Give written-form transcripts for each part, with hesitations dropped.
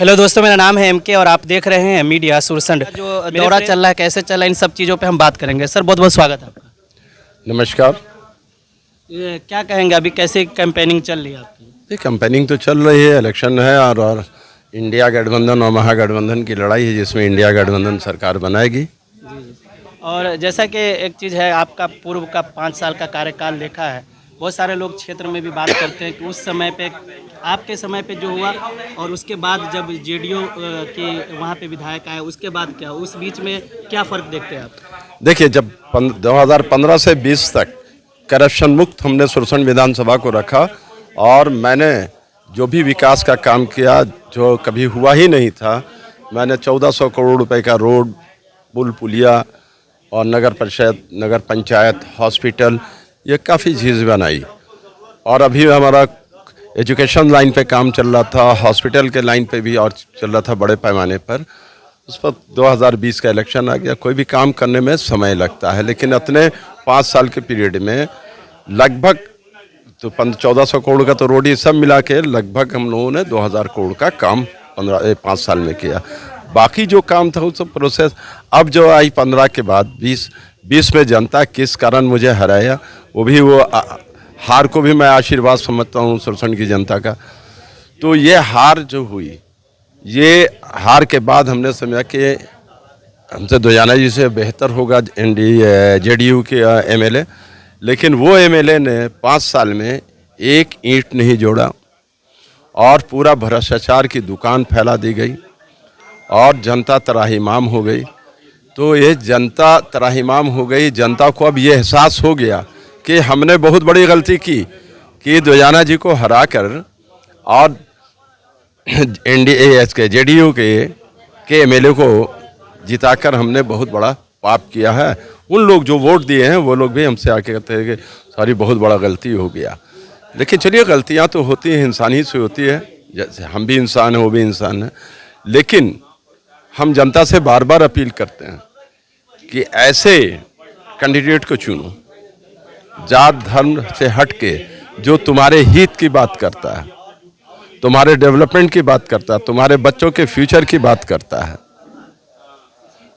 Hello दोस्तों, मेरा नाम है एमके और आप देख रहे हैं मीडिया सुरसंड। जो दौरा चल रहा है, कैसे चल रहा है, इन सब चीज़ों पे हम बात करेंगे। सर, बहुत बहुत स्वागत है आपका। नमस्कार। ये क्या कहेंगे, अभी कैसे कैंपेनिंग चल रही है आपकी? ये कैंपेनिंग तो चल रही है, इलेक्शन है और इंडिया गठबंधन और महागठबंधन की लड़ाई है जिसमें इंडिया गठबंधन सरकार बनाएगी। जी। और जैसा कि एक चीज़ है, आपका पूर्व का 5 साल का कार्यकाल देखा है, बहुत सारे लोग क्षेत्र में भी बात करते हैं कि उस समय पे, आपके समय पे जो हुआ और उसके बाद जब जेडीयू के वहाँ पे विधायक आए, उसके बाद क्या, उस बीच में क्या फ़र्क देखते हैं आप? देखिए, जब 2015 से 20 तक करप्शन मुक्त हमने सुरसंड विधानसभा को रखा और मैंने जो भी विकास का काम किया जो कभी हुआ ही नहीं था, मैंने 1400 करोड़ रुपए का रोड, पुल पुलिया और नगर परिषद, नगर पंचायत, हॉस्पिटल, ये काफ़ी चीज़ बनाई। और अभी हमारा एजुकेशन लाइन पे काम चल रहा था, हॉस्पिटल के लाइन पे भी और चल रहा था बड़े पैमाने पर। उस पर 2020 का इलेक्शन आ गया। कोई भी काम करने में समय लगता है, लेकिन अपने 5 साल के पीरियड में लगभग तो 1400 करोड़ का तो रोड ये सब मिला के लगभग हम लोगों ने 2000 करोड़ का काम 5 साल में किया। बाकी जो काम था वो सब प्रोसेस। अब जो आई 15 के बाद 20 में जनता किस कारण मुझे हराया, वो हार को भी मैं आशीर्वाद समझता हूँ सुरसंड की जनता का। तो ये हार जो हुई, ये हार के बाद हमने समझा कि हमसे दोजाना जी से बेहतर होगा जेडीयू के एमएलए, लेकिन वो एमएलए ने 5 साल में एक ईंट नहीं जोड़ा और पूरा भ्रष्टाचार की दुकान फैला दी गई और जनता त्राहिमाम हो गई। तो ये जनता त्राहिमाम हो गई। जनता को अब ये एहसास हो गया कि हमने बहुत बड़ी गलती की कि दोजाना जी को हराकर और एनडीए के जेडीयू के एमएलए को जिताकर हमने बहुत बड़ा पाप किया है। उन लोग जो वोट दिए हैं वो लोग भी हमसे आके कहते हैं कि सॉरी, बहुत बड़ा गलती हो गया। लेकिन चलिए, गलतियां तो होती हैं, इंसान ही से होती है। जैसे हम भी इंसान हैं, वो भी इंसान है। लेकिन हम जनता से बार बार अपील करते हैं कि ऐसे कैंडिडेट को चुनो जात धर्म से हट के, जो तुम्हारे हित की बात करता है, तुम्हारे डेवलपमेंट की बात करता है, तुम्हारे बच्चों के फ्यूचर की बात करता है,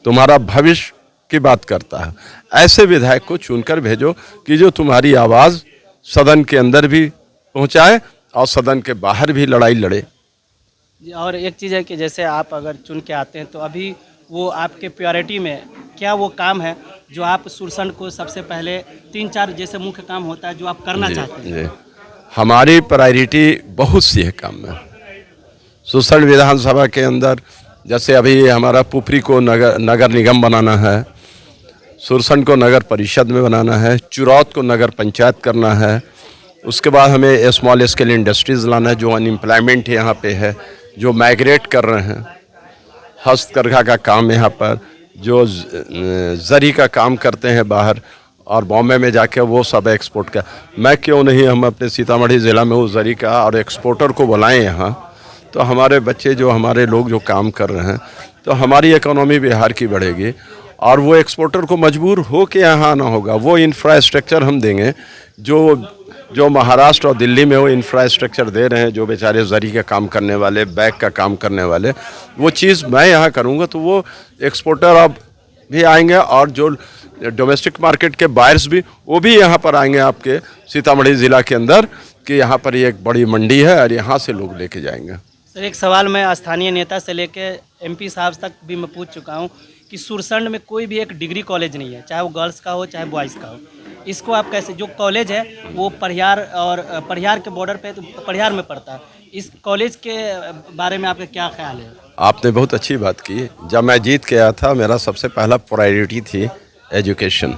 तुम्हारा भविष्य की बात करता है। ऐसे विधायक को चुनकर भेजो कि जो तुम्हारी आवाज़ सदन के अंदर भी पहुंचाए और सदन के बाहर भी लड़ाई लड़े। और एक चीज़ है कि जैसे आप अगर चुन के आते हैं तो अभी वो आपके प्रायोरिटी में क्या वो काम है जो आप सुरसंड को सबसे पहले 3-4 जैसे मुख्य काम होता है जो आप करना चाहते हैं? हमारी प्रायोरिटी बहुत सी है काम में। सुरसंड विधानसभा के अंदर जैसे अभी हमारा पुपरी को नगर निगम बनाना है, सुरसंड को नगर परिषद में बनाना है, चुरौत को नगर पंचायत करना है। उसके बाद हमें स्मॉल स्केल इंडस्ट्रीज़ लाना है जो अनएम्प्लॉयमेंट यहाँ पे है, जो माइग्रेट कर रहे हैं। हस्तकरघा का काम यहाँ पर, जो जरी का काम करते हैं बाहर और बॉम्बे में जाके वो सब एक्सपोर्ट का। मैं क्यों नहीं, हम अपने सीतामढ़ी ज़िला में वो जरी का और एक्सपोर्टर को बुलाएं यहाँ, तो हमारे बच्चे जो हमारे लोग जो काम कर रहे हैं, तो हमारी इकोनॉमी बिहार की बढ़ेगी और वो एक्सपोर्टर को मजबूर हो के यहाँ आना होगा। वो इंफ्रास्ट्रक्चर हम देंगे जो महाराष्ट्र और दिल्ली में वो इंफ्रास्ट्रक्चर दे रहे हैं, जो बेचारे जरी का काम करने वाले, बैग का काम करने वाले, वो चीज़ मैं यहाँ करूँगा तो वो एक्सपोर्टर अब भी आएंगे और जो डोमेस्टिक मार्केट के बायर्स भी, वो भी यहाँ पर आएंगे आपके सीतामढ़ी ज़िला के अंदर कि यहाँ पर ये एक बड़ी मंडी है और यहाँ से लोग लेके जाएंगे। सर, एक सवाल मैं स्थानीय नेता से लेके एमपी साहब तक भी मैं पूछ चुका हूँ कि सुरसंड में कोई भी एक डिग्री कॉलेज नहीं है, चाहे वो गर्ल्स का हो चाहे बॉयज़ का हो। इसको आप कैसे, जो कॉलेज है वो परिहार के बॉर्डर पे, तो परिहार में पड़ता है, इस कॉलेज के बारे में आपका क्या ख्याल है? आपने बहुत अच्छी बात की। जब मैं जीत के आया था, मेरा सबसे पहला प्रायोरिटी थी एजुकेशन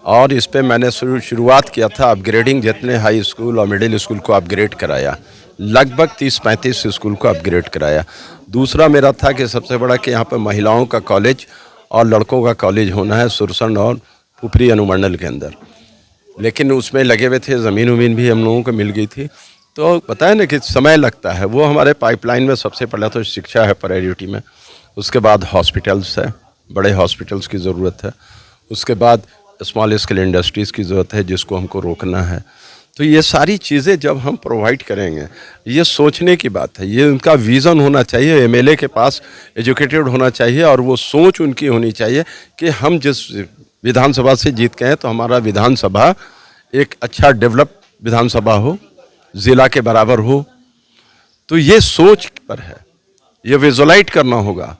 और इस पे मैंने शुरुआत किया था अपग्रेडिंग। जितने हाई स्कूल और मिडिल स्कूल को अपग्रेड कराया, लगभग 30-35 स्कूल को अपग्रेड कराया। दूसरा मेरा था कि सबसे बड़ा कि यहाँ पर महिलाओं का कॉलेज और लड़कों का कॉलेज होना है सुरसंड और पुपरी अनुमंडल के अंदर। लेकिन उसमें लगे हुए थे, ज़मीन वमीन भी हम लोगों को मिल गई थी। तो पता है ना कि समय लगता है, वो हमारे पाइपलाइन में सबसे पहले तो शिक्षा है प्रायोरिटी में। उसके बाद हॉस्पिटल्स है, बड़े हॉस्पिटल्स की ज़रूरत है। उसके बाद स्मॉल स्केल इंडस्ट्रीज़ की ज़रूरत है जिसको हमको रोकना है। तो ये सारी चीज़ें जब हम प्रोवाइड करेंगे, ये सोचने की बात है, ये उनका विज़न होना चाहिए, एमएलए के पास एजुकेटेड होना चाहिए और वो सोच उनकी होनी चाहिए कि हम जिस विधानसभा से जीत के हैं तो हमारा विधानसभा एक अच्छा डेवलप विधानसभा हो, ज़िला के बराबर हो। तो ये सोच पर है, ये विजुलाइट करना होगा